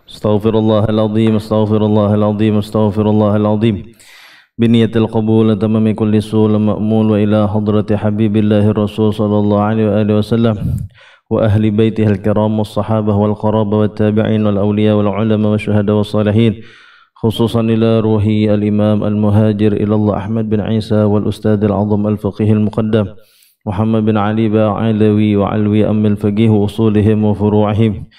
Astaghfirullahaladzim, astaghfirullahaladzim, astaghfirullahaladzim. Biniyatil qabul tamami kulli sul ma'mul wa ila hadrati habibillahi rasul sallallahu alaihi wasallam wa ahli baitihi al-kiram was-sahabah wal qarabah wat tabi'in wal awliya wal ulama wa syuhada was salihin, khususan ila ruhi al-imam al-muhajir ila Allah Ahmad bin Isa wal ustad al-azam al-faqih al-muqaddam Muhammad bin Ali Ba'alawi wa alwi ammil faqih wa usulihim wa furu'ihim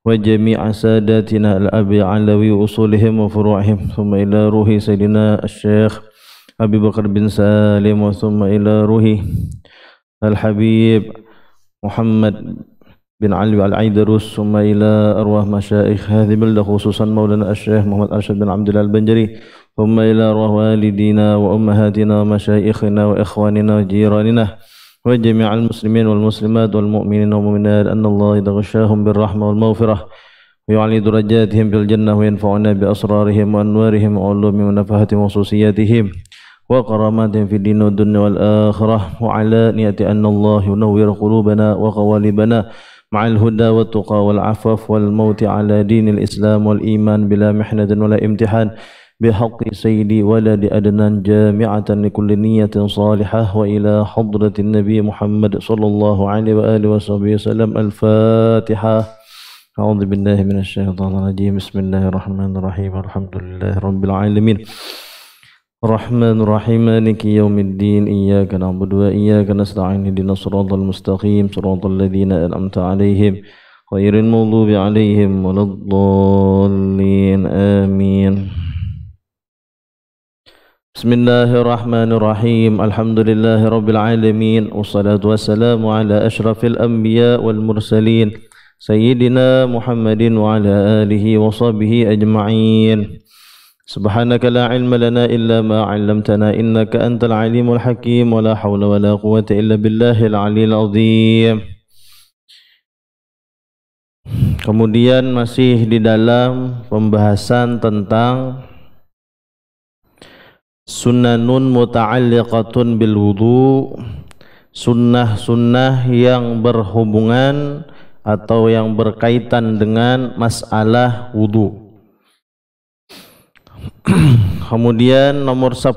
wa jami'a sadatina al-abi alawi usulihim wa furu'ihim, thumma ila ruhi sayyidina al-syekh Abi Bakar bin Salim, wa thumma ila ruhi al-habib Muhammad bin Ali al-Aidarus, thumma ila arwah masyaikh hadhi balda khususan maulana al-syekh Muhammad Arsyad bin Abdullah al-Banjari, thumma ila arwah walidina wa ummahatina wa masyaikhina wa ikhwanina wa jiranina wa jami'al muslimin wal muslimat wal mu'minin wal mu'minat anna Allah yaghshahum bir rahmah wal maghfirah wa yu'ali darajatihim fil jannah wa yanfa'una bi asrarihim wa anwarihim wa ulumihim wa nafahatihim wa khususiyatihim wa karamatihim fid din wad dunya wal akhirah wa ala niyati anna Allah yunawwir qulubana wa qawalibana ma'al huda wat tuqa wal afaf wal mauti ala dinil islam wal iman bila mihnatin wala imtihan بحق سيدي ولد أدنان جامعة لكل نية صالحة وإلى حضرة النبي محمد صلى الله عليه وآله وصحبه وسلم. الفاتحة. أعوذ بالله من الشيطان الرجيم. بسم الله الرحمن الرحيم. الحمد لله رب العالمين الرحمن الرحيم مالك يوم الدين إياك نعبد وإياك نستعين اهدنا الصراط المستقيم صراط الذين أنعمت عليهم غير المغضوب عليهم ولا الضالين آمين. Bismillahirrahmanirrahim. Alhamdulillahi rabbil alamin. Wassalatu wassalamu ala ashrafil anbiya wal mursalin Sayyidina Muhammadin wa ala alihi wa sahbihi ajma'in. Subhanaka la ilma lana illa ma 'allamtana innaka antal alimul hakim wa la hawla wa la quwwata illa billahil aliyil azim. Kemudian masih di dalam pembahasan tentang sunnanun muta'alliqatun bil wudu, sunnah-sunnah yang berhubungan atau yang berkaitan dengan masalah wudu. Kemudian nomor 10,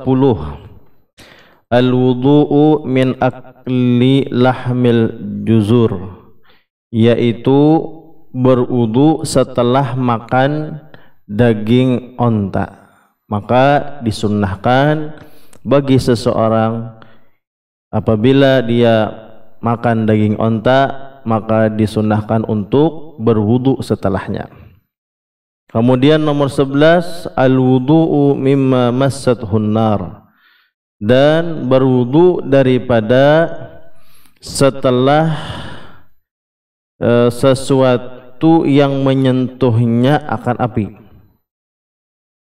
al-wudu'u min akli lahmil juzur, yaitu berwudu setelah makan daging onta. Maka disunnahkan bagi seseorang apabila dia makan daging onta, maka disunnahkan untuk berwudu setelahnya. Kemudian nomor 11, al-wudu'u mimma massathun nar, dan berwudu daripada setelah sesuatu yang menyentuhnya akan api,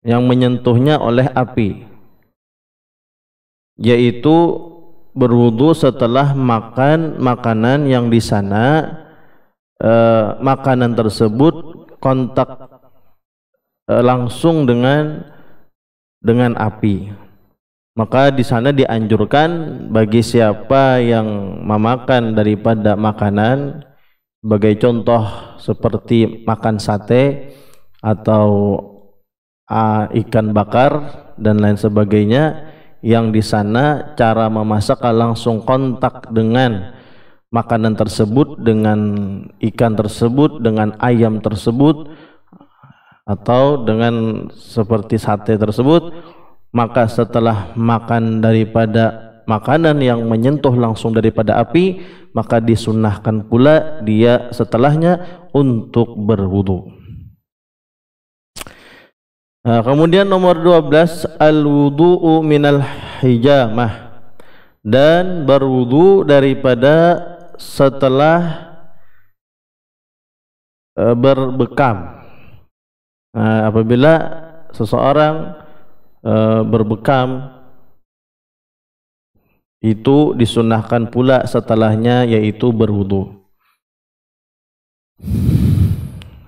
yang menyentuhnya oleh api, yaitu berwudu setelah makan makanan yang di sana makanan tersebut kontak langsung dengan api. Maka di sana dianjurkan bagi siapa yang memakan daripada makanan, sebagai contoh seperti makan sate atau ikan bakar dan lain sebagainya, yang di sana cara memasak langsung kontak dengan makanan tersebut, dengan ikan tersebut, dengan ayam tersebut, atau dengan seperti sate tersebut, maka setelah makan daripada makanan yang menyentuh langsung daripada api, maka disunnahkan pula dia setelahnya untuk berwudu. Kemudian nomor 12, al-wudu'u minal hijamah, dan berwudu daripada setelah berbekam. Apabila seseorang berbekam, itu disunnahkan pula setelahnya, yaitu berwudu.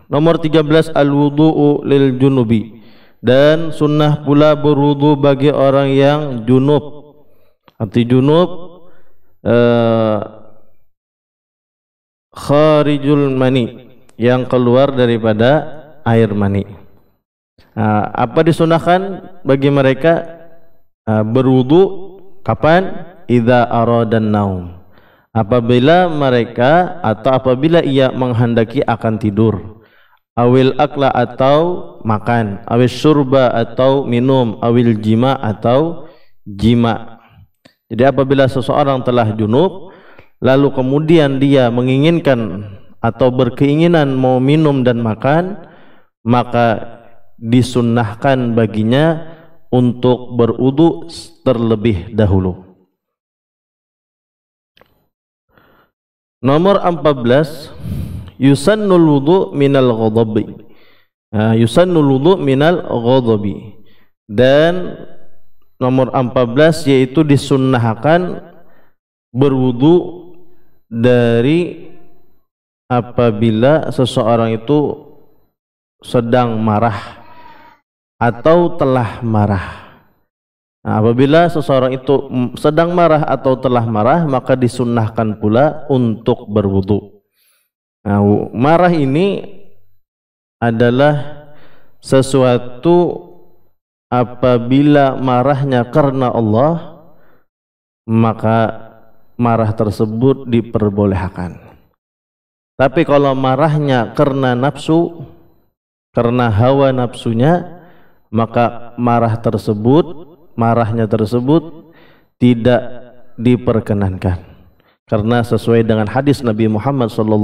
Nomor 13, al-wudu'u lil junubi, dan sunnah pula berwudu bagi orang yang junub. Arti junub kharijul mani, yang keluar daripada air mani. Apa disunahkan bagi mereka? Berwudu kapan? Idza aradan naum, apabila mereka atau apabila ia menghendaki akan tidur, awil akla atau makan, awil syurba atau minum, awil jima atau jima. Jadi apabila seseorang telah junub lalu kemudian dia menginginkan atau berkeinginan mau minum dan makan, maka disunnahkan baginya untuk berwudu terlebih dahulu. Nomor 14, yusannul wudu minal ghadabi. Yusannul wudu minal ghadabi. Dan nomor 14 yaitu disunnahkan berwudu dari apabila seseorang itu sedang marah atau telah marah. Apabila seseorang itu sedang marah atau telah marah, maka disunnahkan pula untuk berwudu. Marah ini adalah sesuatu apabila marahnya karena Allah, maka marah tersebut diperbolehkan. Tapi kalau marahnya karena nafsu, karena hawa nafsunya, maka marahnya tersebut tidak diperkenankan. Karena sesuai dengan hadis Nabi Muhammad SAW,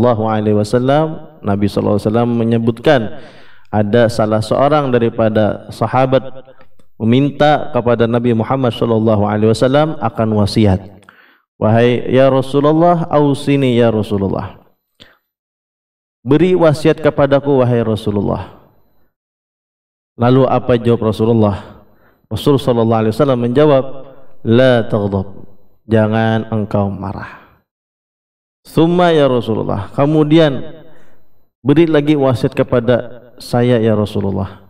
Nabi SAW menyebutkan ada salah seorang daripada sahabat meminta kepada Nabi Muhammad SAW akan wasiat. Wahai ya Rasulullah, ausini ya Rasulullah, beri wasiat kepadaku wahai Rasulullah. Lalu apa jawab Rasulullah? Rasul sallallahu alaihi wasallam menjawab, la taghdab, jangan engkau marah. Summa ya Rasulullah, kemudian beri lagi wasiat kepada saya ya Rasulullah.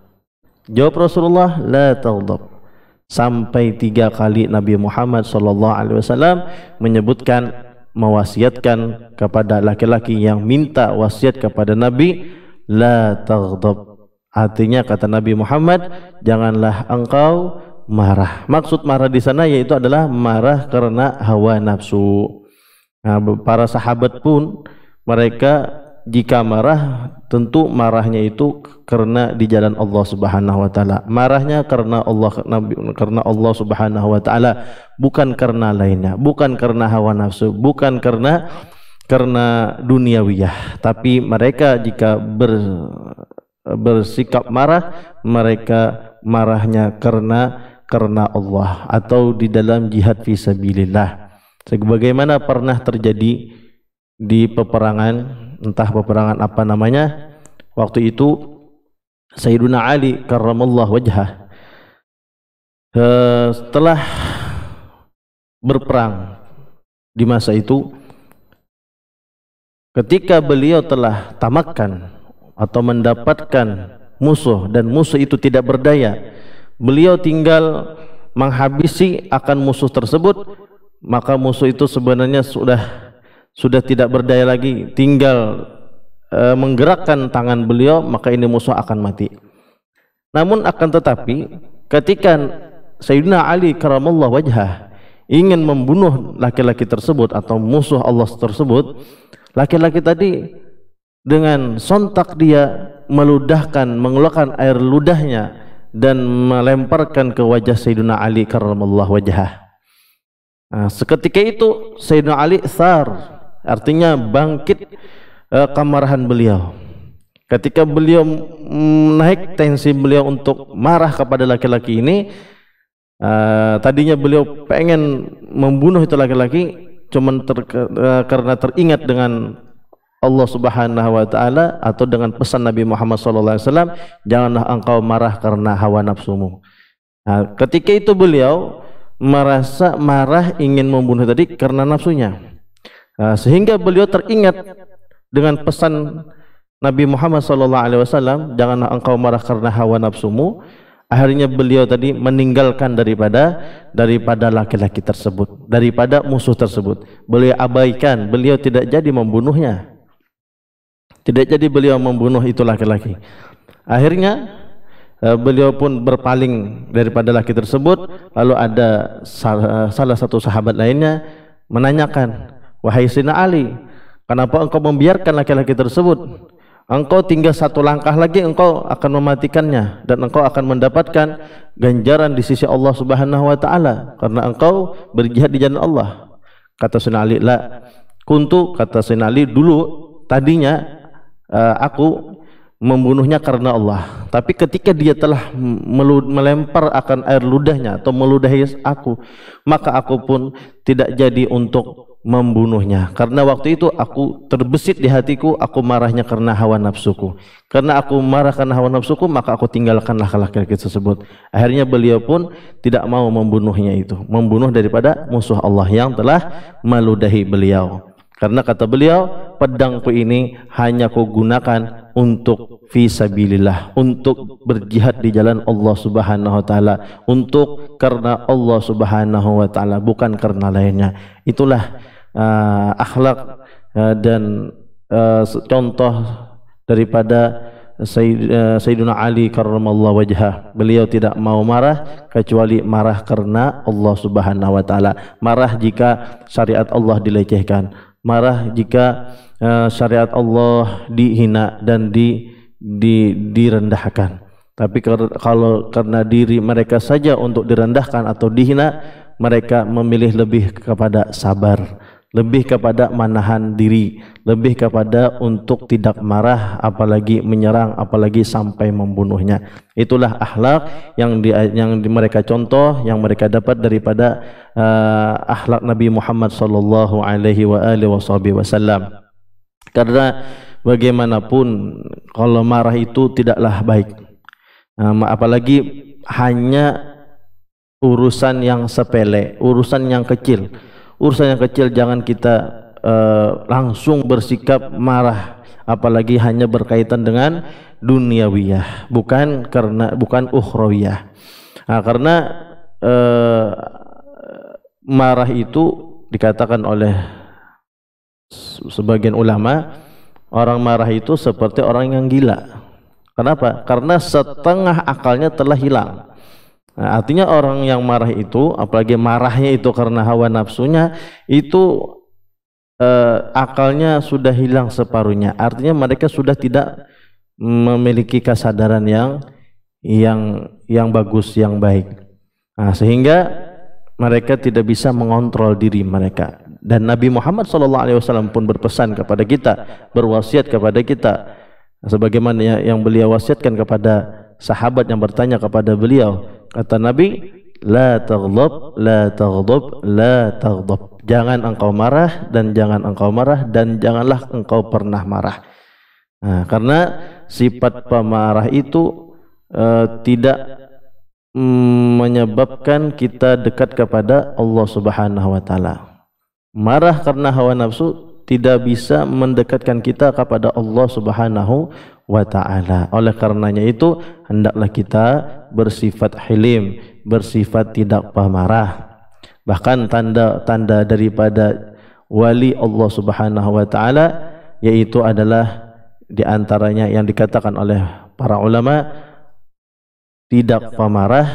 Jawab Rasulullah, la taghdab. Sampai 3 kali Nabi Muhammad sallallahu alaihi wasallam menyebutkan, mewasiatkan kepada laki-laki yang minta wasiat kepada Nabi, la taghdab. Artinya kata Nabi Muhammad, janganlah engkau marah. Maksud marah di sana yaitu adalah marah karena hawa nafsu. Para sahabat pun mereka jika marah tentu marahnya itu karena di jalan Allah Subhanahu wa taala. Marahnya karena Allah Subhanahu wa taala, bukan karena lainnya, bukan karena hawa nafsu, bukan karena duniawiyah. Tapi mereka jika bersikap marah, mereka marahnya karena Allah atau di dalam jihad fisabilillah. Sebagaimana pernah terjadi di peperangan, entah peperangan apa namanya, waktu itu Sayyiduna Ali karramallahu wajhah setelah berperang di masa itu, ketika beliau telah tamakkan atau mendapatkan musuh dan musuh itu tidak berdaya, beliau tinggal menghabisi akan musuh tersebut, maka musuh itu sebenarnya sudah tidak berdaya lagi, tinggal menggerakkan tangan beliau, maka ini musuh akan mati. Namun akan tetapi ketika Sayyidina Ali karramallahu wajhah ingin membunuh laki-laki tersebut atau musuh Allah tersebut, laki-laki tadi dengan sontak dia mengeluarkan air ludahnya dan melemparkan ke wajah Sayyidina Ali karramallahu wajhah. Seketika itu Sayyidina Ali thar, artinya bangkit kemarahan beliau. Ketika beliau naik tensi beliau untuk marah kepada laki-laki ini, tadinya beliau pengen membunuh itu laki-laki, cuman karena teringat dengan Allah Subhanahu wa taala atau dengan pesan Nabi Muhammad sallallahu alaihi wasallam, janganlah engkau marah karena hawa nafsumu. Ketika itu beliau merasa marah ingin membunuh tadi karena nafsunya. Sehingga beliau teringat dengan pesan Nabi Muhammad sallallahu alaihi wasallam, janganlah engkau marah karena hawa nafsumu. Akhirnya beliau tadi meninggalkan daripada laki-laki tersebut, daripada musuh tersebut. Beliau abaikan, beliau tidak jadi membunuhnya. Tidak jadi beliau membunuh itu laki-laki. Akhirnya beliau pun berpaling daripada laki tersebut. Lalu ada salah satu sahabat lainnya menanyakan, wahai Sayyidina Ali, kenapa engkau membiarkan laki-laki tersebut? Engkau tinggal satu langkah lagi engkau akan mematikannya, dan engkau akan mendapatkan ganjaran di sisi Allah Subhanahu wa taala karena engkau berjihad di jalan Allah. Kata Sayyidina Ali, la kuntu, kata Sayyidina Ali, dulu tadinya aku membunuhnya karena Allah, tapi ketika dia telah melempar akan air ludahnya atau meludahi aku, maka aku pun tidak jadi untuk membunuhnya, karena waktu itu aku terbesit di hatiku, aku marahnya karena hawa nafsuku. Karena aku marah karena hawa nafsuku, maka aku tinggalkanlah laki-laki tersebut. Akhirnya beliau pun tidak mau membunuhnya, itu membunuh daripada musuh Allah yang telah meludahi beliau. Karena kata beliau, pedangku ini hanya ku gunakan untuk fisabilillah, untuk berjihad di jalan Allah Subhanahu wa taala, untuk karena Allah Subhanahu wa taala, bukan karena lainnya. Itulah akhlak dan contoh daripada Sayyidina Ali karramallahu wajhah. Beliau tidak mau marah kecuali marah karena Allah Subhanahu wa taala. Marah jika syariat Allah dilecehkan, marah jika syariat Allah dihina dan direndahkan. Tapi kalau karena diri mereka saja untuk direndahkan atau dihina, mereka memilih lebih kepada sabar, lebih kepada menahan diri, lebih kepada untuk tidak marah, apalagi menyerang, apalagi sampai membunuhnya. Itulah akhlak yang mereka contoh, yang mereka dapat daripada akhlak Nabi Muhammad sallallahu alaihi wasallam. Karena bagaimanapun kalau marah itu tidaklah baik, apalagi hanya urusan yang sepele, urusan yang kecil. Urusan yang kecil jangan kita langsung bersikap marah, apalagi hanya berkaitan dengan duniawiyah, bukan ukhrawiyah. Karena marah itu dikatakan oleh sebagian ulama, orang marah itu seperti orang yang gila. Kenapa? Karena setengah akalnya telah hilang. Artinya orang yang marah itu, apalagi marahnya itu karena hawa nafsunya, itu akalnya sudah hilang separuhnya. Artinya mereka sudah tidak memiliki kesadaran yang bagus, yang baik. Sehingga mereka tidak bisa mengontrol diri mereka. Dan Nabi Muhammad SAW pun berpesan kepada kita, berwasiat kepada kita, sebagaimana yang beliau wasiatkan kepada sahabat yang bertanya kepada beliau. Kata Nabi, la taghdab, la taghdab, la taghdab. Jangan engkau marah dan jangan engkau marah dan janganlah engkau pernah marah. Karena sifat pemarah itu tidak menyebabkan kita dekat kepada Allah Subhanahu wa taala. Marah karena hawa nafsu tidak bisa mendekatkan kita kepada Allah Subhanahu wa ta'ala. Oleh karenanya itu hendaklah kita bersifat hilim, bersifat tidak pemarah. Bahkan tanda-tanda daripada wali Allah Subhanahu wa ta'ala yaitu adalah diantaranya yang dikatakan oleh para ulama, tidak pemarah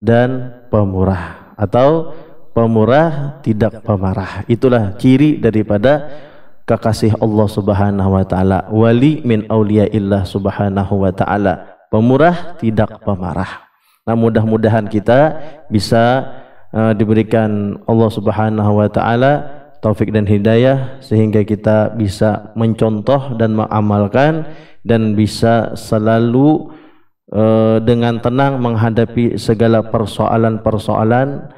dan pemurah, atau pemurah tidak pemarah. Itulah ciri daripada kekasih Allah Subhanahu wa taala, wali min auliyaillah Subhanahu wa taala, pemurah tidak pemarah. Nah, mudah-mudahan kita bisa diberikan Allah Subhanahu wa taala taufik dan hidayah sehingga kita bisa mencontoh dan mengamalkan dan bisa selalu dengan tenang menghadapi segala persoalan-persoalan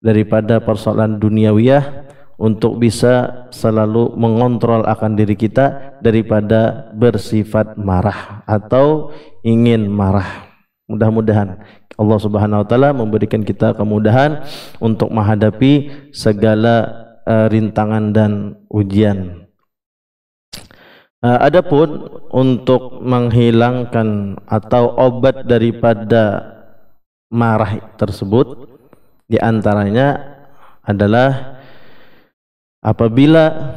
daripada persoalan duniawiyah, untuk bisa selalu mengontrol akan diri kita daripada bersifat marah atau ingin marah. Mudah-mudahan Allah Subhanahu wa taala memberikan kita kemudahan untuk menghadapi segala rintangan dan ujian. Adapun untuk menghilangkan atau obat daripada marah tersebut, di antaranya adalah apabila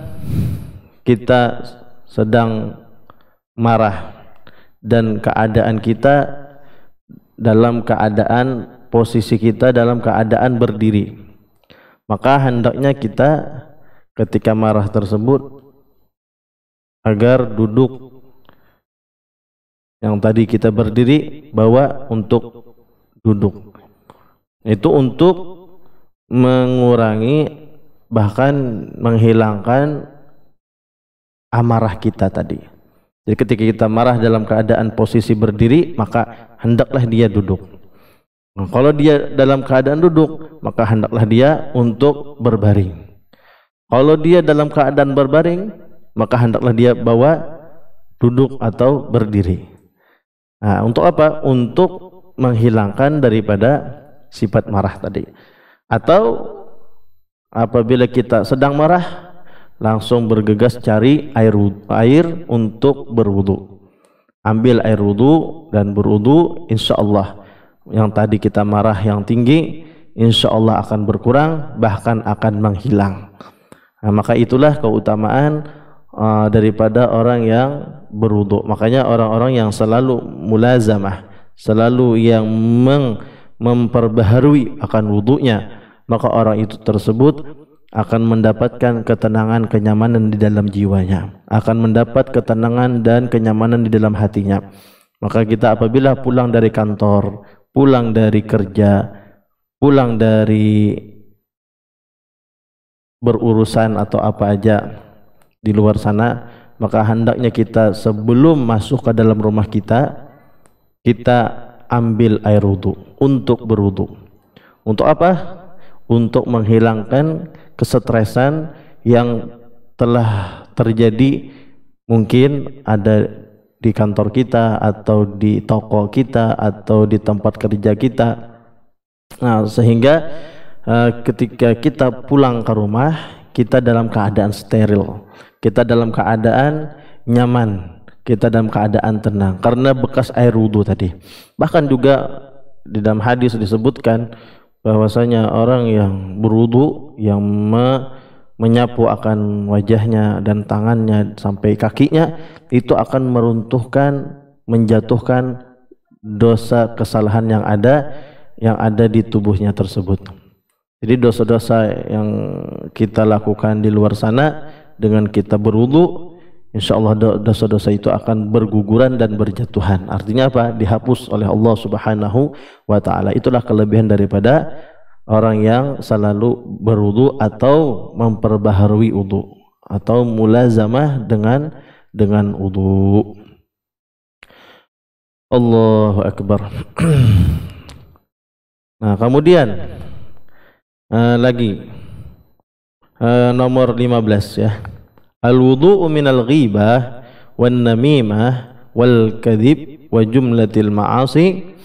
kita sedang marah dan keadaan kita dalam keadaan posisi kita dalam keadaan berdiri. Maka hendaknya kita ketika marah tersebut agar duduk. Yang tadi kita berdiri, bawa untuk duduk. Itu untuk mengurangi bahkan menghilangkan amarah kita tadi. Jadi ketika kita marah dalam keadaan posisi berdiri, maka hendaklah dia duduk. Nah, kalau dia dalam keadaan duduk, maka hendaklah dia untuk berbaring. Kalau dia dalam keadaan berbaring, maka hendaklah dia bawa duduk atau berdiri. Nah, untuk apa? Untuk menghilangkan daripada sifat marah tadi. Atau apabila kita sedang marah, langsung bergegas cari air untuk berwudu. Ambil air wudu dan berwudu, insya Allah yang tadi kita marah yang tinggi, insya Allah akan berkurang, bahkan akan menghilang. Nah, maka itulah keutamaan daripada orang yang berwudu. Makanya orang-orang yang selalu mulazamah, selalu yang memperbaharui akan wudunya, maka orang itu tersebut akan mendapatkan ketenangan, kenyamanan di dalam jiwanya, akan mendapat ketenangan dan kenyamanan di dalam hatinya. Maka kita apabila pulang dari kantor, pulang dari kerja, pulang dari berurusan atau apa aja di luar sana, maka hendaknya kita sebelum masuk ke dalam rumah kita, kita ambil air wudu untuk berwudu. Untuk apa? Untuk menghilangkan kesetresan yang telah terjadi, mungkin ada di kantor kita atau di toko kita atau di tempat kerja kita. Nah, sehingga ketika kita pulang ke rumah, kita dalam keadaan steril, kita dalam keadaan nyaman, kita dalam keadaan tenang karena bekas air wudu tadi. Bahkan juga di dalam hadis disebutkan bahwasanya orang yang berwudu, yang menyapu akan wajahnya dan tangannya sampai kakinya, itu akan meruntuhkan, menjatuhkan dosa kesalahan yang ada di tubuhnya tersebut. Jadi dosa-dosa yang kita lakukan di luar sana dengan kita berwudu, insya Allah dosa-dosa itu akan berguguran dan berjatuhan. Artinya apa? Dihapus oleh Allah Subhanahu wa ta'ala. Itulah kelebihan daripada orang yang selalu berwudu atau memperbaharui wudu atau mulazamah dengan wudu. Allahu Akbar. Nah, kemudian lagi nomor 15 ya. Al-wudu'u minal ghibah wan namimah wal kadhib wa jumlatil ma'asi.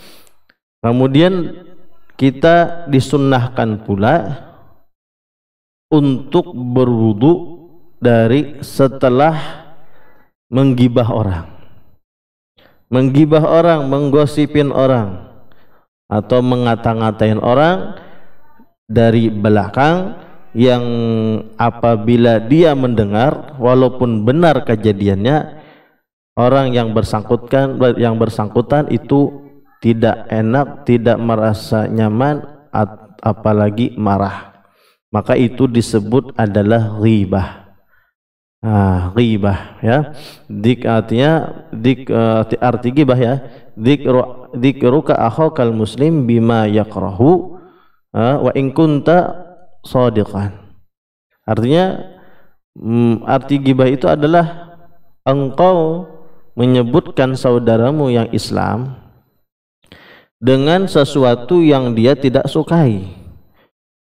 Kemudian kita disunnahkan pula untuk berwudu dari setelah menggibah orang. Menggibah orang, menggosipin orang atau ngata-ngatain orang dari belakang, yang apabila dia mendengar walaupun benar kejadiannya, orang yang bersangkutan itu tidak enak, tidak merasa nyaman, apalagi marah, maka itu disebut adalah ghibah. Ghibah ya, arti ghibah ya, dzikruka akhakal muslim bima yakrahu wa in kunta shadiqan. Artinya arti ghibah itu adalah engkau menyebutkan saudaramu yang Islam dengan sesuatu yang dia tidak sukai.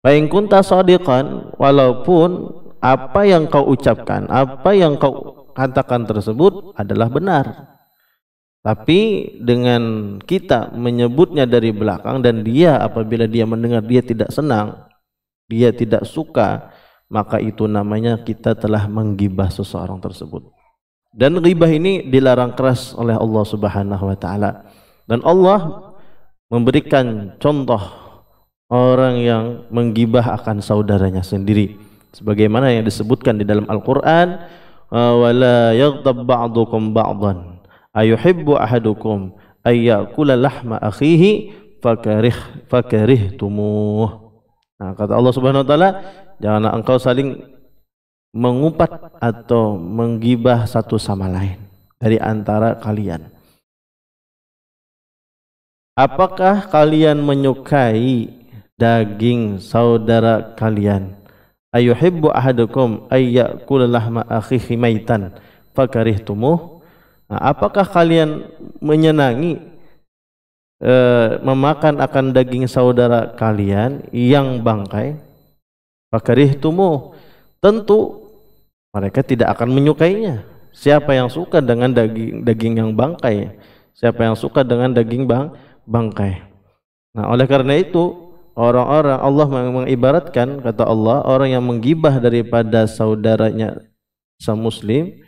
Wa in kunta shadiqan, walaupun apa yang kau ucapkan, apa yang kau katakan tersebut adalah benar, tapi dengan kita menyebutnya dari belakang dan dia apabila dia mendengar dia tidak senang, dia tidak suka, maka itu namanya kita telah menggibah seseorang tersebut. Dan ghibah ini dilarang keras oleh Allah Subhanahu wa taala. Dan Allah memberikan contoh orang yang menggibah akan saudaranya sendiri, sebagaimana yang disebutkan di dalam Al-Qur'an, wala yaghtab ba'dukum ba'dan ayuhibbu ahadukum ayyakula lahma akhihi fakarihtumuh. Nah, kata Allah Subhanahu wa taala, janganlah engkau saling mengumpat atau menggibah satu sama lain dari antara kalian. Apakah kalian menyukai daging saudara kalian? Ayuhibbu ahadukum ayyakula lahma akhihi maitan fakarihtumuh. Nah, apakah kalian menyenangi memakan akan daging saudara kalian yang bangkai? Fakarihtumuh. Tentu mereka tidak akan menyukainya. Siapa yang suka dengan daging yang bangkai? Siapa yang suka dengan daging bangkai? Nah, oleh karena itu orang-orang Allah mengibaratkan, kata Allah, orang yang menggibah daripada saudaranya semuslim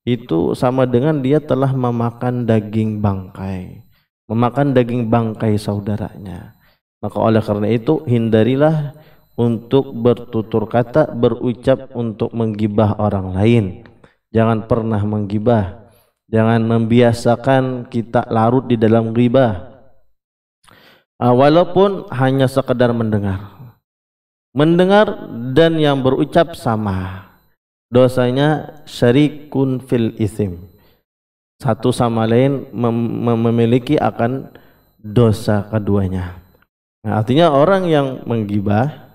itu sama dengan dia telah memakan daging bangkai, memakan daging bangkai saudaranya. Maka oleh karena itu hindarilah untuk bertutur kata, berucap untuk menggibah orang lain. Jangan pernah menggibah. Jangan membiasakan kita larut di dalam ghibah. Walaupun hanya sekedar mendengar. Mendengar dan yang berucap sama. Dosanya syarikun fil ithim. Satu sama lain memiliki akan dosa keduanya. Nah, artinya orang yang menggibah,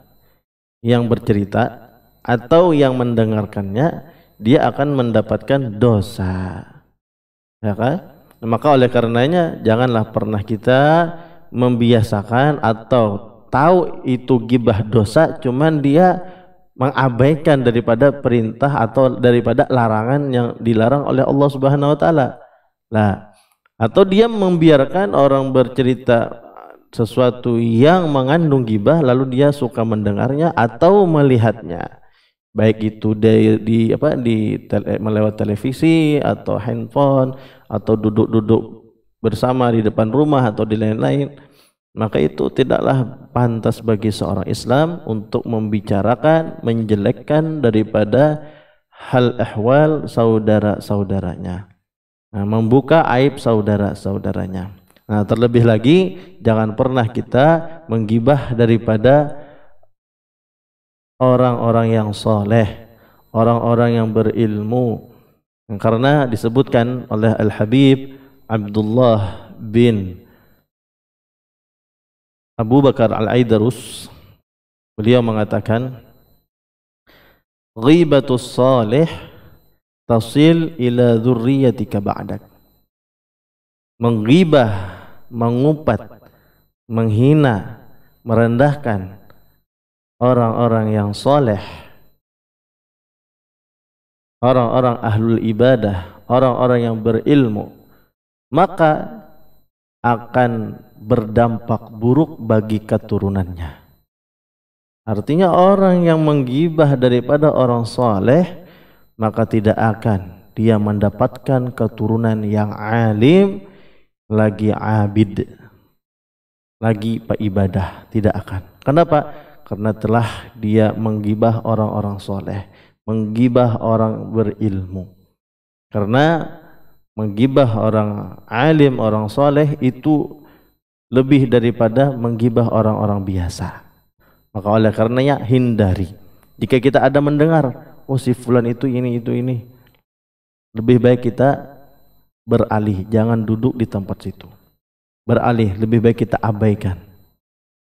yang bercerita atau yang mendengarkannya, dia akan mendapatkan dosa, ya kan? Maka oleh karenanya janganlah pernah kita membiasakan atau tahu itu gibah dosa, cuman dia mengabaikan daripada perintah atau daripada larangan yang dilarang oleh Allah Subhanahu wa taala. Nah, atau dia membiarkan orang bercerita sesuatu yang mengandung gibah lalu dia suka mendengarnya atau melihatnya, baik itu melewat televisi atau handphone atau duduk-duduk bersama di depan rumah atau di lain-lain, maka itu tidaklah pantas bagi seorang Islam untuk membicarakan, menjelekkan daripada hal ehwal saudara-saudaranya, nah, membuka aib saudara-saudaranya. Nah, terlebih lagi jangan pernah kita menggibah daripada orang-orang yang soleh, orang-orang yang berilmu, karena disebutkan oleh Al-Habib Abdullah bin Abu Bakar Al-Aidarus, beliau mengatakan, ghibatus salih tasil ila dzurriyyatika ba'dak. Menggibah, mengumpat, menghina, merendahkan orang-orang yang soleh, orang-orang ahlul ibadah, orang-orang yang berilmu, maka akan berdampak buruk bagi keturunannya. Artinya orang yang menggibah daripada orang soleh, maka tidak akan dia mendapatkan keturunan yang alim, lagi abid, lagi ibadah, tidak akan. Kenapa? Karena telah dia menggibah orang-orang soleh, menggibah orang berilmu. Karena menggibah orang alim, orang soleh itu lebih daripada menggibah orang-orang biasa. Maka oleh karenanya hindari. Jika kita ada mendengar, oh si fulan itu ini, lebih baik kita beralih, jangan duduk di tempat situ. Beralih, lebih baik kita abaikan.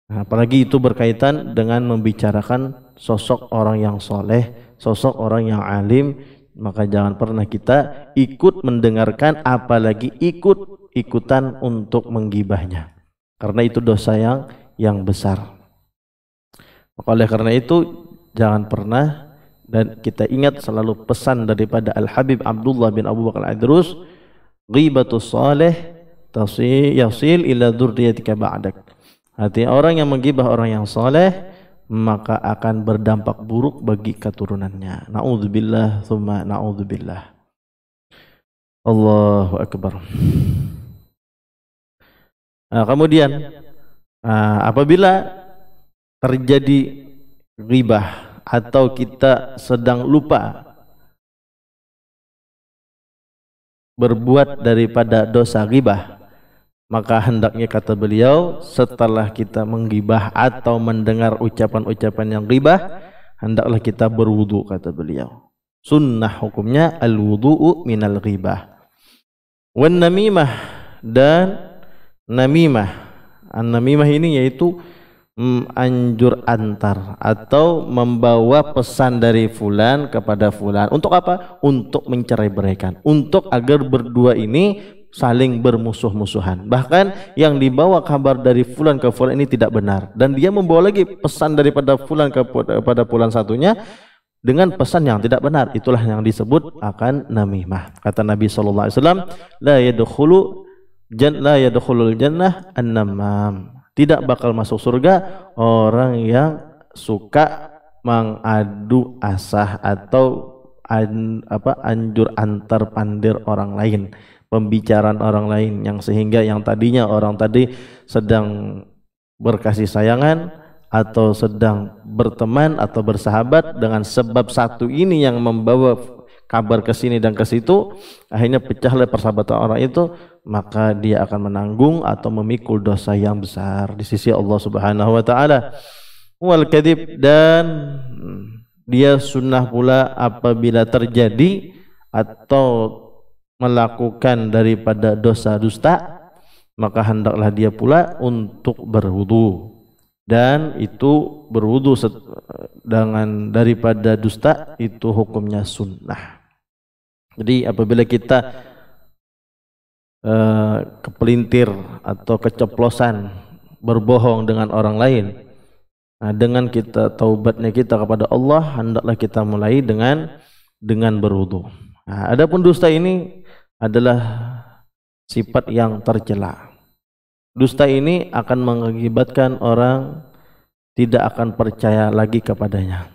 Nah, apalagi itu berkaitan dengan membicarakan sosok orang yang soleh, sosok orang yang alim, maka jangan pernah kita ikut mendengarkan, apalagi ikutan untuk menggibahnya, karena itu dosa yang besar. Maka oleh karena itu jangan pernah, dan kita ingat selalu pesan daripada Al-Habib Abdullah bin Abu Bakar Al-Aidarus, ghibatus salih yasil ila dzurriyyatika ba'dak. Artinya orang yang menggibah orang yang soleh maka akan berdampak buruk bagi keturunannya. Na'udzubillah tsumma na'udzubillah. Allahu akbar. Nah, kemudian apabila terjadi ghibah atau kita sedang lupa berbuat daripada dosa ghibah, maka hendaknya kata beliau setelah kita menggibah atau mendengar ucapan-ucapan yang ghibah, hendaklah kita berwudu kata beliau. Sunnah hukumnya al-wudu'u minal ghibah. Wan namimah, dan namimah. An-namimah ini yaitu anjur antar atau membawa pesan dari fulan kepada fulan. Untuk apa? Untuk mencerai-beraikan, untuk agar berdua ini saling bermusuh-musuhan. Bahkan yang dibawa kabar dari fulan ke fulan ini tidak benar, dan dia membawa lagi pesan daripada fulan kepada fulan satunya dengan pesan yang tidak benar. Itulah yang disebut akan namimah. Kata Nabi sallallahu alaihi wasallam, la yadkhulul jannah an-namam. Tidak bakal masuk surga orang yang suka mengadu asah atau anjur antar pandir orang lain, pembicaraan orang lain, yang sehingga yang tadinya orang tadi sedang berkasih sayangan atau sedang berteman atau bersahabat, dengan sebab satu ini yang membawa kabar ke sini dan ke situ, akhirnya pecahlah persahabatan orang itu, maka dia akan menanggung atau memikul dosa yang besar di sisi Allah Subhanahu wa taala. Wal kadhib, dan dia sunnah pula apabila terjadi atau melakukan daripada dosa dusta, maka hendaklah dia pula untuk berwudu, dan itu berwudu dengan daripada dusta itu hukumnya sunnah. Jadi apabila kita kepelintir atau keceplosan berbohong dengan orang lain, nah, dengan kita taubatnya kita kepada Allah, hendaklah kita mulai dengan berwudu. Nah, adapun dusta ini adalah sifat yang tercela. Dusta ini akan mengakibatkan orang tidak akan percaya lagi kepadanya.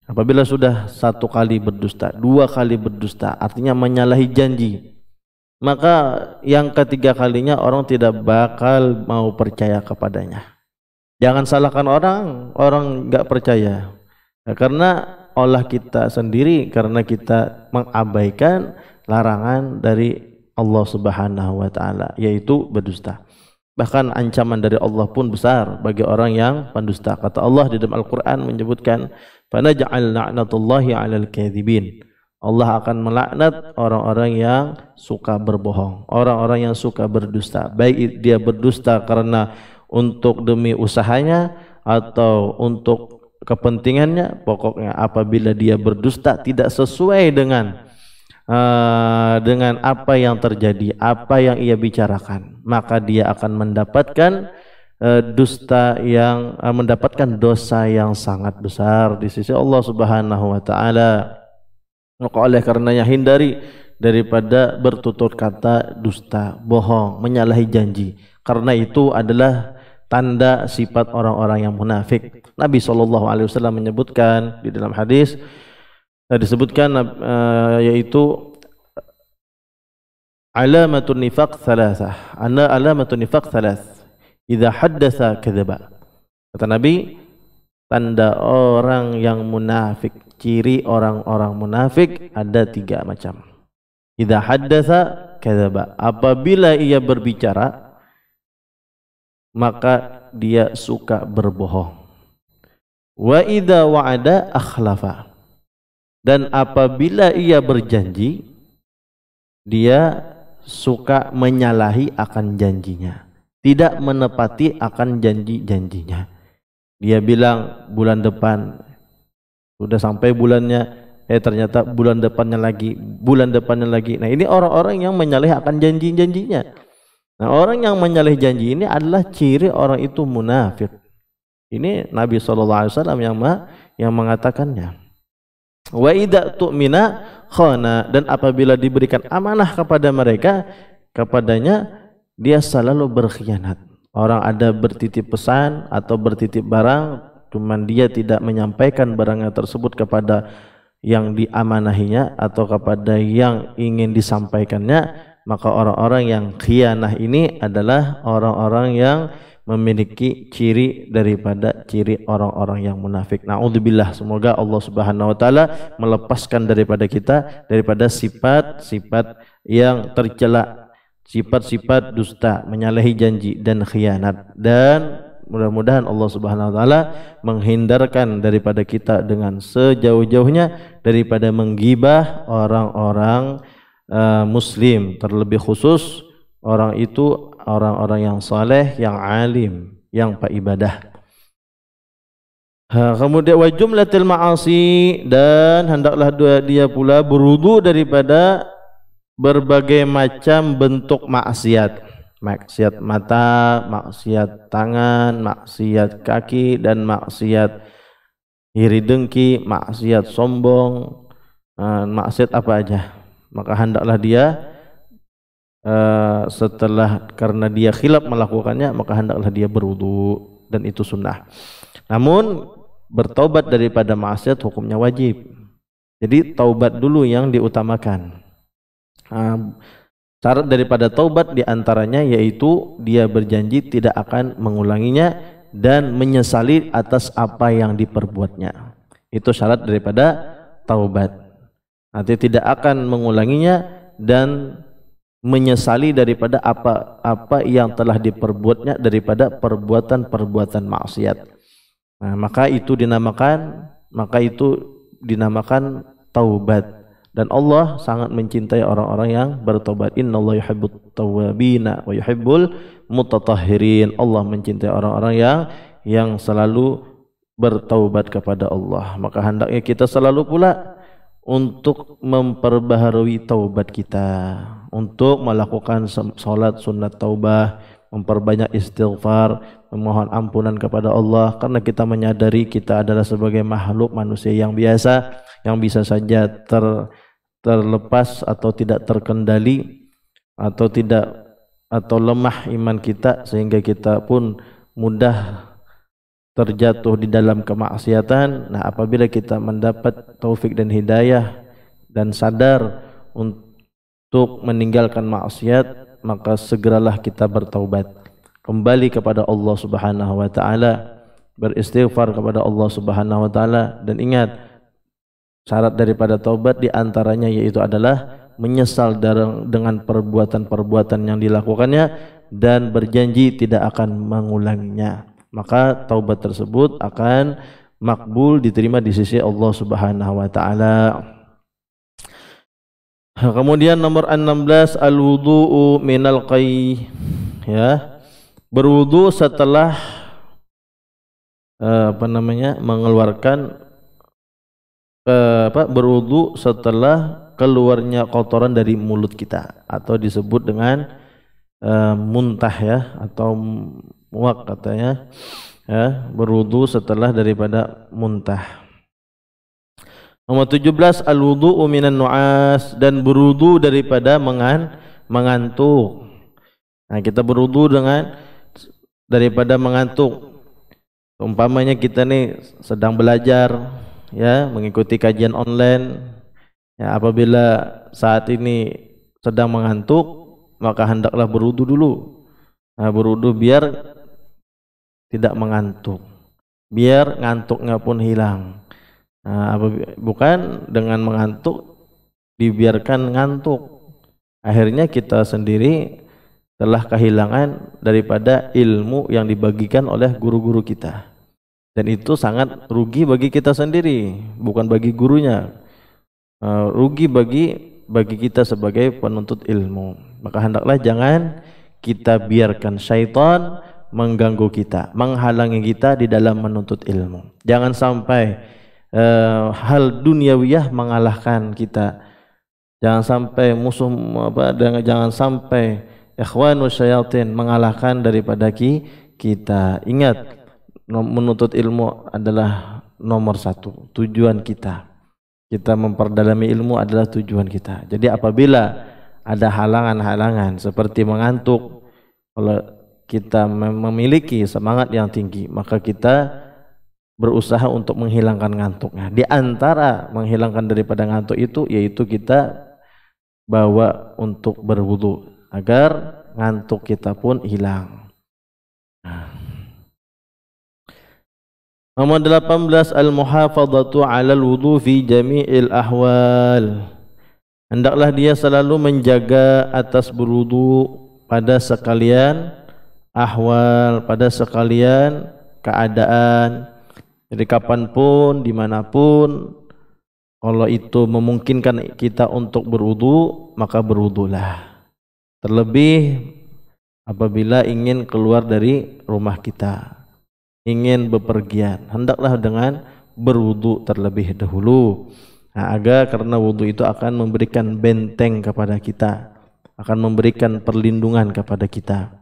Apabila sudah satu kali berdusta, dua kali berdusta, artinya menyalahi janji, maka yang ketiga kalinya orang tidak bakal mau percaya kepadanya. Jangan salahkan orang nggak percaya, ya, karena olah kita sendiri, karena kita mengabaikan larangan dari Allah Subhanahu wa taala, yaitu berdusta. Bahkan ancaman dari Allah pun besar bagi orang yang pendusta. Kata Allah di dalam Al-Quran menyebutkan, "Fanaj'al la'natullahi 'alal kadhibin." Allah akan melaknat orang-orang yang suka berbohong, orang-orang yang suka berdusta. Baik dia berdusta karena untuk demi usahanya atau untuk kepentingannya, pokoknya apabila dia berdusta tidak sesuai dengan apa yang terjadi, apa yang ia bicarakan, maka dia akan mendapatkan dusta yang mendapatkan dosa yang sangat besar di sisi Allah Subhanahu wa taala. Maka oleh karenanya hindari daripada bertutur kata dusta, bohong, menyalahi janji, karena itu adalah tanda sifat orang-orang yang munafik. Nabi SAW menyebutkan di dalam hadis disebutkan yaitu alamatun nifaq thalathah, alamatun nifaq thalath, idza haddatsa kadzaba. Kata Nabi, tanda orang yang munafik, ciri orang-orang munafik ada tiga macam. Idza haddatsa kadzaba, apabila ia berbicara maka dia suka berbohong. Wa idza wa'ada akhlafa, dan apabila ia berjanji dia suka menyalahi akan janjinya, tidak menepati akan janji-janjinya. Dia bilang bulan depan, sudah sampai bulannya, ternyata bulan depannya lagi, bulan depannya lagi. Nah, ini orang-orang yang menyalahi akan janji-janjinya. Nah, orang yang menyalahi janji ini adalah ciri orang itu munafik. Ini Nabi SAW yang mengatakannya. Wa idza tu'mina khana, dan apabila diberikan amanah kepada mereka, kepadanya dia selalu berkhianat. Orang ada bertitip pesan atau bertitip barang, cuman dia tidak menyampaikan barangnya tersebut kepada yang diamanahinya atau kepada yang ingin disampaikannya, maka orang-orang yang khianah ini adalah orang-orang yang memiliki ciri daripada ciri orang-orang yang munafik. Na'udzubillah, semoga Allah Subhanahu wa taala melepaskan daripada kita daripada sifat-sifat yang tercela, sifat-sifat dusta, menyalahi janji dan khianat, dan mudah-mudahan Allah Subhanahu wa taala menghindarkan daripada kita dengan sejauh-jauhnya daripada menggibah orang-orang muslim, terlebih khusus orang itu orang-orang yang saleh, yang alim, yang ibadah. Kemudian wa jumlatil ma'asi, dan hendaklah dia pula berwudu daripada berbagai macam bentuk maksiat. Maksiat mata, maksiat tangan, maksiat kaki, dan maksiat iri dengki, maksiat sombong, maksiat apa aja. Maka hendaklah dia setelah, karena dia khilaf melakukannya, maka hendaklah dia berwudu, dan itu sunnah. Namun bertaubat daripada maksiat hukumnya wajib. Jadi taubat dulu yang diutamakan. Syarat daripada taubat diantaranya yaitu dia berjanji tidak akan mengulanginya dan menyesali atas apa yang diperbuatnya. Itu syarat daripada taubat. Nanti tidak akan mengulanginya dan menyesali daripada apa yang telah diperbuatnya daripada perbuatan-perbuatan maksiat. Nah, maka itu dinamakan taubat, dan Allah sangat mencintai orang-orang yang bertobat. Innallaha yuhibbut tawwabina wa yuhibbul mutatahhirin. Allah mencintai orang-orang yang selalu bertaubat kepada Allah. Maka hendaknya kita selalu pula untuk memperbaharui taubat kita, untuk melakukan salat sunat taubah, memperbanyak istighfar, memohon ampunan kepada Allah, karena kita menyadari kita adalah sebagai makhluk manusia yang biasa, yang bisa saja terlepas atau tidak terkendali atau lemah iman kita, sehingga kita pun mudah terjatuh di dalam kemaksiatan. Nah, apabila kita mendapat taufik dan hidayah dan sadar untuk meninggalkan maksiat, maka segeralah kita bertaubat, kembali kepada Allah Subhanahu wa taala, beristighfar kepada Allah Subhanahu wa taala. Dan ingat, syarat daripada taubat diantaranya yaitu adalah menyesal dengan perbuatan-perbuatan yang dilakukannya dan berjanji tidak akan mengulanginya. Maka taubat tersebut akan makbul, diterima di sisi Allah Subhanahu wa taala. Kemudian nomor 16, al-wudu'u minal qai, ya, berwudu setelah mengeluarkan berwudu setelah keluarnya kotoran dari mulut kita, atau disebut dengan muntah, ya, atau muak katanya, ya, berwudu setelah daripada muntah. Nomor 17, al-wudu'u minan nu'as, dan berwudu daripada mengantuk. Nah, kita berwudu daripada mengantuk. Umpamanya kita nih sedang belajar, ya, mengikuti kajian online, ya, apabila saat ini sedang mengantuk, maka hendaklah berwudu dulu. Nah, berwudu biar tidak mengantuk, biar ngantuknya pun hilang. Nah, bukan dengan mengantuk dibiarkan ngantuk, akhirnya kita sendiri telah kehilangan daripada ilmu yang dibagikan oleh guru-guru kita, dan itu sangat rugi bagi kita sendiri, bukan bagi gurunya. Rugi bagi kita sebagai penuntut ilmu. Maka hendaklah jangan kita biarkan syaitan mengganggu kita, menghalangi kita di dalam menuntut ilmu. Jangan sampai hal duniawiyah mengalahkan kita. Jangan sampai jangan sampai ikhwanus syayatin mengalahkan daripada kita. Ingat, menuntut ilmu adalah nomor satu, tujuan kita. Kita memperdalami ilmu adalah tujuan kita. Jadi apabila ada halangan-halangan seperti mengantuk, kalau kita memiliki semangat yang tinggi, maka kita berusaha untuk menghilangkan ngantuknya. Di antara menghilangkan daripada ngantuk itu yaitu kita bawa untuk berwudu agar ngantuk kita pun hilang. Nah, Nomor 18, al-muhafadzatu 'alal wudu fi jami'il ahwal. Hendaklah dia selalu menjaga atas berwudu pada sekalian ahwal, pada sekalian keadaan. Jadi kapanpun, dimanapun, kalau itu memungkinkan kita untuk berwudu, maka berwudulah. Terlebih apabila ingin keluar dari rumah kita, ingin bepergian, hendaklah dengan berwudu terlebih dahulu. Nah, karena wudu itu akan memberikan benteng kepada kita, akan memberikan perlindungan kepada kita.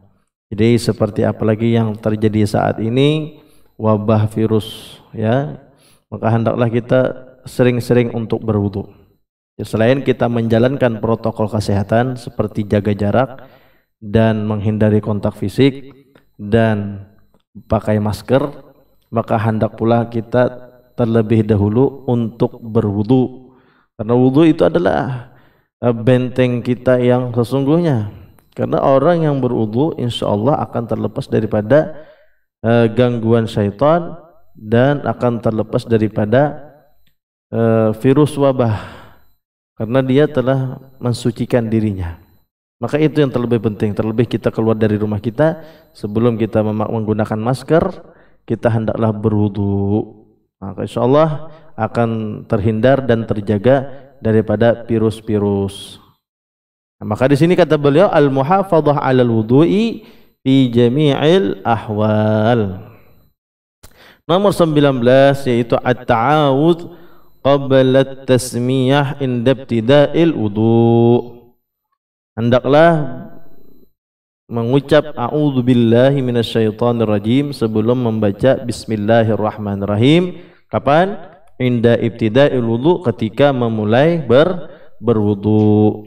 Jadi seperti apalagi yang terjadi saat ini, wabah virus, ya, maka hendaklah kita sering-sering untuk berwudu. Selain kita menjalankan protokol kesehatan seperti jaga jarak dan menghindari kontak fisik dan pakai masker, maka hendak pula kita terlebih dahulu untuk berwudu, karena wudu itu adalah benteng kita yang sesungguhnya. Karena orang yang berwudu insya Allah akan terlepas daripada gangguan syaitan dan akan terlepas daripada virus wabah, karena dia telah mensucikan dirinya. Maka itu yang terlebih penting. Terlebih kita keluar dari rumah kita, sebelum kita menggunakan masker, kita hendaklah berwudu. Maka insya Allah akan terhindar dan terjaga daripada virus-virus. Nah, maka di sini kata beliau, al-muhafadzah 'alal wudu'i fi jami'il ahwal. Nomor 19 yaitu at-ta'awudz qabla at-tasmiyah inda ibtida'il wudu'. Hendaklah mengucap a'udzubillahi minasyaitonir rajim sebelum membaca bismillahirrahmanirrahim. Kapan? Inda ibtida'il wudu, ketika memulai berwudu.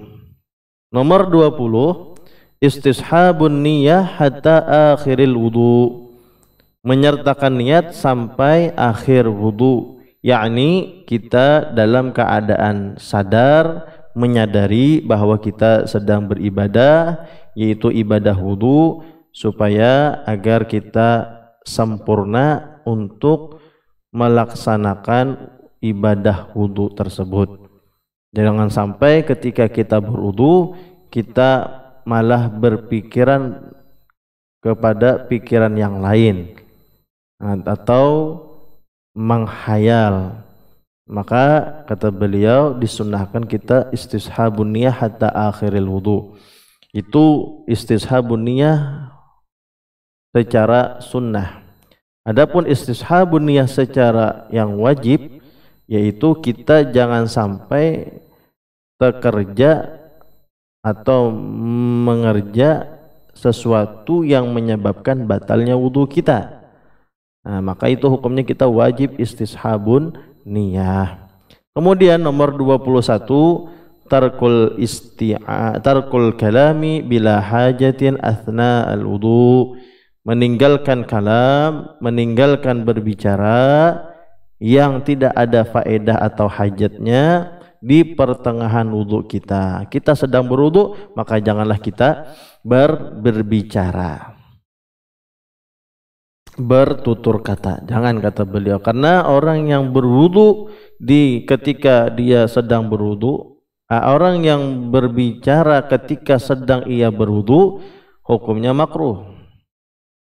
Nomor 20, istishabun niyah hatta akhiril wudu. Menyertakan niat sampai akhir wudu, yakni kita dalam keadaan sadar, menyadari bahwa kita sedang beribadah, yaitu ibadah wudu, supaya agar kita sempurna untuk melaksanakan ibadah wudu tersebut. Jangan sampai ketika kita berwudu kita malah berpikiran kepada pikiran yang lain atau menghayal. Maka kata beliau disunahkan kita istishabun niyah hatta akhiril wudu. Itu istishabun niyah secara sunnah. Adapun istishabun niyah secara yang wajib, yaitu kita jangan sampai bekerja atau mengerja sesuatu yang menyebabkan batalnya wudu kita. Nah, maka itu hukumnya kita wajib istishabun niyah. Kemudian nomor 21, tarkul kalami bila hajatin athna al-wudu. Meninggalkan kalam, meninggalkan berbicara yang tidak ada faedah atau hajatnya di pertengahan wudu kita. Kita sedang berwudu, maka janganlah kita berbicara, bertutur kata. Jangan, kata beliau, karena orang yang berwudu ketika dia sedang berwudu, orang yang berbicara ketika sedang ia berwudu, hukumnya makruh.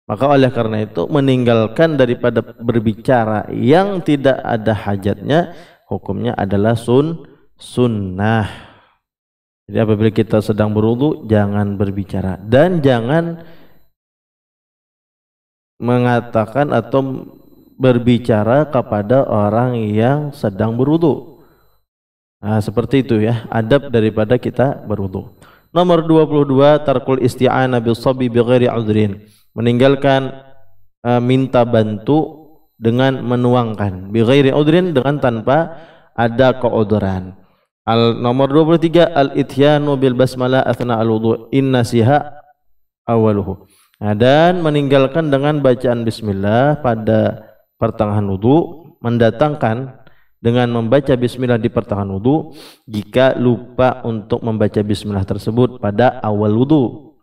Maka oleh karena itu meninggalkan daripada berbicara yang tidak ada hajatnya, hukumnya adalah sunnah. Jadi apabila kita sedang berwudu, jangan berbicara dan jangan mengatakan atau berbicara kepada orang yang sedang berwudu. Nah, seperti itu ya adab daripada kita berwudu. Nomor 22, tarkul isti'anah bis-sabbi bighairi udhrin. Meninggalkan minta bantu dengan menuangkan, bighairi udhrin, dengan tanpa ada keudhuran. Nomor 23, al-ityanu bil basmalah athna al-wudu in nasiha awaluhu. Nah, dan meninggalkan dengan bacaan bismillah pada pertengahan wudu, mendatangkan dengan membaca bismillah di pertengahan wudu jika lupa untuk membaca bismillah tersebut pada awal wudu.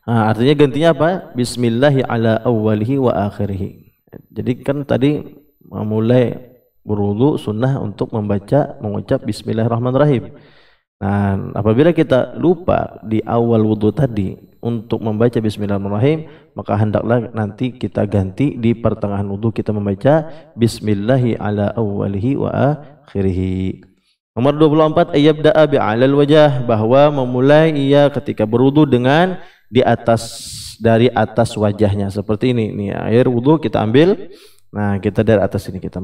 Nah, artinya gantinya apa? Bismillahi ala awwalihi wa akhirihi. Jadi kan tadi memulai berwudu sunnah untuk mengucap Bismillahirrahmanirrahim. Nah, apabila kita lupa di awal wudu tadi untuk membaca Bismillahirrahmanirrahim, maka hendaklah nanti kita ganti di pertengahan wudu kita membaca Bismillahi ala awwalihi wa akhirih. Nomor 24, ayyabda'a bi'alal wajah, bahwa memulai ia ketika berwudu dengan dari atas wajahnya seperti ini. Nih air wudu kita ambil. Nah, kita dari atas ini kita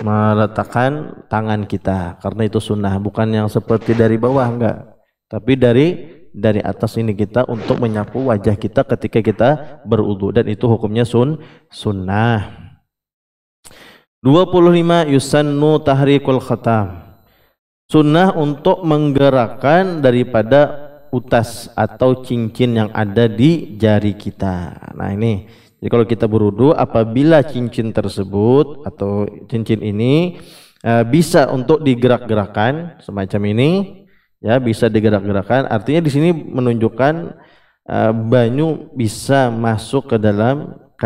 meletakkan tangan kita karena itu sunnah, bukan yang seperti dari bawah, enggak. Tapi dari atas ini kita untuk menyapu wajah kita ketika kita berwudu, dan itu hukumnya sunnah. 25, yusannu tahrikul khatam. Sunnah untuk menggerakkan daripada utas atau cincin yang ada di jari kita. Nah ini, jadi kalau kita berwudu, apabila cincin tersebut atau cincin ini bisa untuk digerak-gerakkan semacam ini, ya bisa digerak-gerakkan. Artinya di sini menunjukkan banyu bisa masuk ke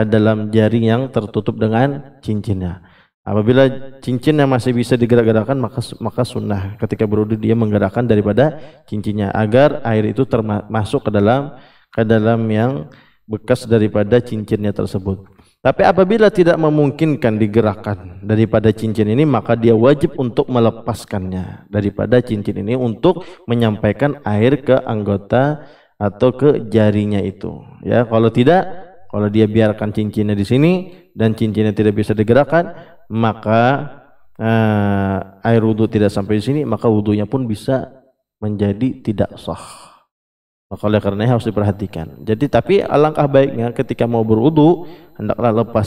dalam jari yang tertutup dengan cincinnya. Apabila cincin yang masih bisa digerak-gerakkan, maka sunnah ketika berwudu dia menggerakkan daripada cincinnya agar air itu termasuk ke dalam yang bekas daripada cincinnya tersebut. Tapi apabila tidak memungkinkan digerakkan daripada cincin ini, maka dia wajib untuk melepaskannya daripada cincin ini untuk menyampaikan air ke anggota atau ke jarinya itu. Ya, kalau dia biarkan cincinnya di sini dan cincinnya tidak bisa digerakkan, maka air wudu tidak sampai di sini, maka wudunya pun bisa menjadi tidak sah. Maka oleh karena harus diperhatikan. Jadi tapi alangkah baiknya ketika mau berwudu, hendaklah lepas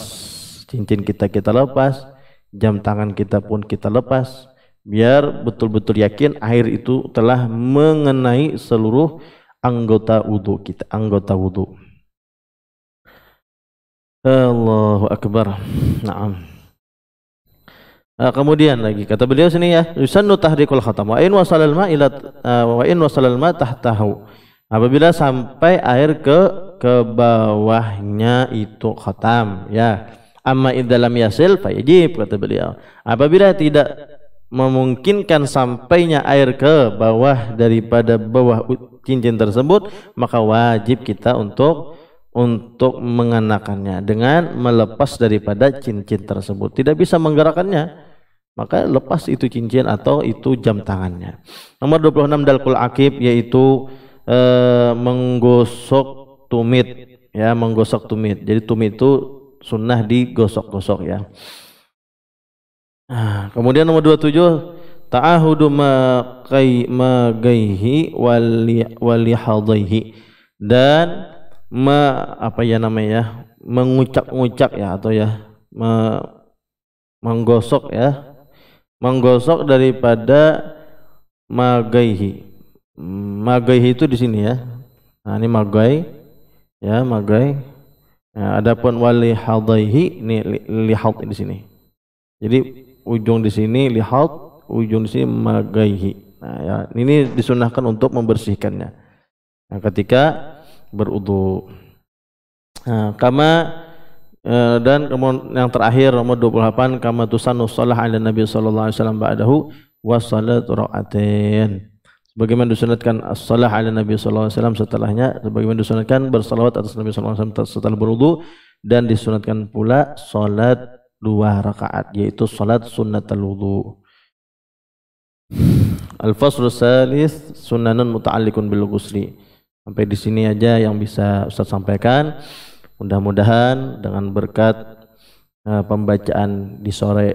cincin kita lepas, jam tangan kita pun kita lepas, biar betul-betul yakin air itu telah mengenai seluruh anggota wudu kita, anggota wudu. Allahu akbar. Naam. Kemudian lagi kata beliau sini ya, yusannu tahrikul khatam wa in wasalal ma ila wa in wasalal ma tahtahu. Apabila sampai air ke bawahnya itu khatam, ya. Amma idzalam yasil fa yajib, kata beliau. Apabila tidak memungkinkan sampainya air ke bawah daripada bawah cincin tersebut, maka wajib kita untuk mengenakannya dengan melepas daripada cincin tersebut. Tidak bisa menggerakkannya, maka lepas itu cincin atau itu jam tangannya. Nomor 26, dalkul akib, yaitu menggosok tumit, ya, menggosok tumit. Jadi tumit itu sunnah digosok-gosok, ya. Nah, kemudian nomor 27, ta'ahudu magaihi walihadaihi, dan mengucak-ngucak, ya, atau ya menggosok, ya, menggosok daripada magaihi. Magaihi itu di sini, ya. Nah, ini magai, ya, magai. Nah, adapun walihadaihi ini lihat di sini. Jadi ujung di sini lihat, ujung di sini magaihi. Nah, ya, ini disunahkan untuk membersihkannya. Nah, ketika berwudu. Nah, dan kemudian yang terakhir nomor 28, kama tusannu shalah ala nabi sallallahu alaihi wasallam ba'dahu wa salatu raka'atain. Sebagaimana disunatkan as-shalah ala nabi sallallahu alaihi wasallam setelahnya, sebagaimana disunatkan bersalawat atas nabi sallallahu alaihi wasallam setelah berwudu, dan disunatkan pula salat 2 rakaat, yaitu salat sunnatul wudu. Al-faslu tsalits, sunanun muta'alliqun bil ghusli. Sampai di sini aja yang bisa Ustaz sampaikan. Mudah-mudahan dengan berkat pembacaan di sore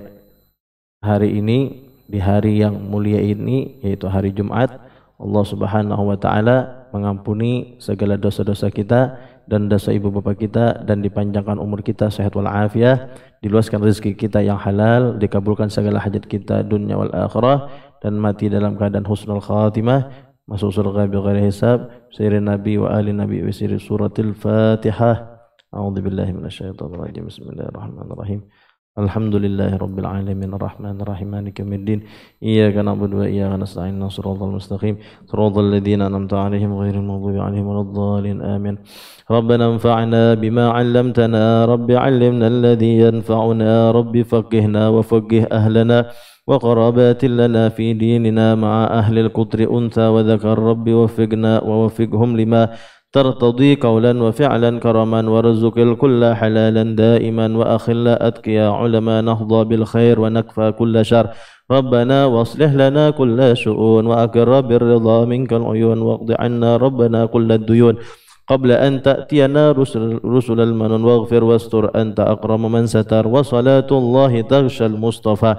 hari ini, di hari yang mulia ini, yaitu hari Jumat, Allah Subhanahu wa taala mengampuni segala dosa-dosa kita dan dosa ibu bapa kita, dan dipanjangkan umur kita, sehat wal afiah, diluaskan rezeki kita yang halal, dikabulkan segala hajat kita dunia wal akhirah, dan mati dalam keadaan husnul khatimah, masuk surga bi ghairi hisab, sirri nabi wa ali nabi wa sirri suratil Fatihah. A'udzubillahi minasyaitonir rajim. Bismillahirrahmanirrahim. Alhamdulillahi Rabbil Alamin Ar-Rahmanir Rahim Maliki Yawmiddin Iyyaka na'budu wa iyyaka nasta'in Shiratal mustaqim Shiratal ladzina an'amta 'alaihim ghairil maghdubi 'alaihim waladdallin Amin. Rabbana anfa'na bima 'allamtana Rabbi 'allimna alladhi yanfa'una Rabbi faqihna wa faqih ahlana wa qarabatin lana fi dinina ma'a ahli al-qutri untha wa dhakar Rabbi waffiqna wa waffiqhum lima ترتضي قولا وفعلا كرما وارزق الكل حلالا دائما وأخلا أتقيا علما نهضى بالخير ونكفى كل شر ربنا واصلح لنا كل شؤون وأقر بالرضا منك العيون واقض عنا ربنا كل الديون قبل أن تأتينا رسل المنون واغفر واستر أنت أكرم من ستر وصلاة الله تغشى المصطفى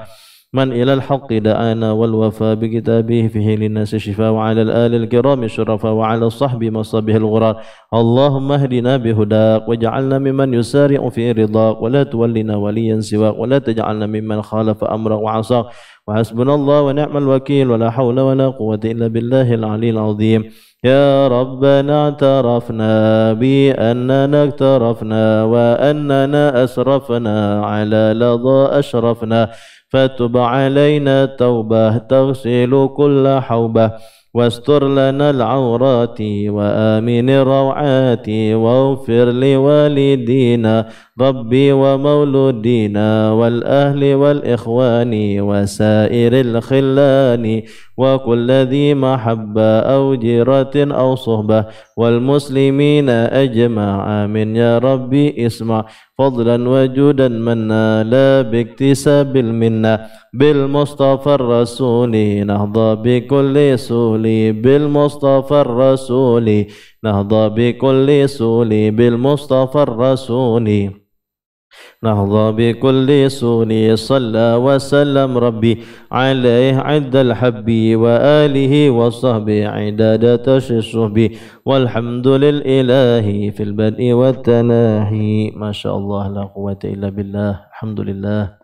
من إلى الحق دعانا والوفاء بكتابه فيه للناس شفاء وعلى الآل الكرام الشرفاء وعلى الصحب مصابه الغرار اللهم اهدنا بهداك واجعلنا ممن يسارع في رضاك ولا تولنا وليا سواك ولا تجعلنا ممن خالف أمرك وعصاك وحسبنا الله ونعم الوكيل ولا حول ولا قوة إلا بالله العلي العظيم يا ربنا اعترفنا بأننا اقترفنا وأننا أسرفنا على لظى أشرفنا فتب علينا توبة تغسل كل حوبة واستر لنا العورات وآمن الروعات واغفر لوالدينا ربي ومولودينا والأهل والإخوان وسائر الخلان وكل ذي محبة أو جيرة أو صحبة والمسلمين أجمع آمين يا ربي اسمع فضلا وجودا منا لا باكتساب المنة بالمصطفى الرسول نهضى بكل سول بالمصطفى الرسول نهضى بكل سول بالمصطفى الرسول نهضى بكل سول صلى وسلم ربي عليه عد الحب وآله وصحبه عداد الصحب والحمد لله في البدء والتناهي ما شاء الله لا قوة إلا بالله الحمد لله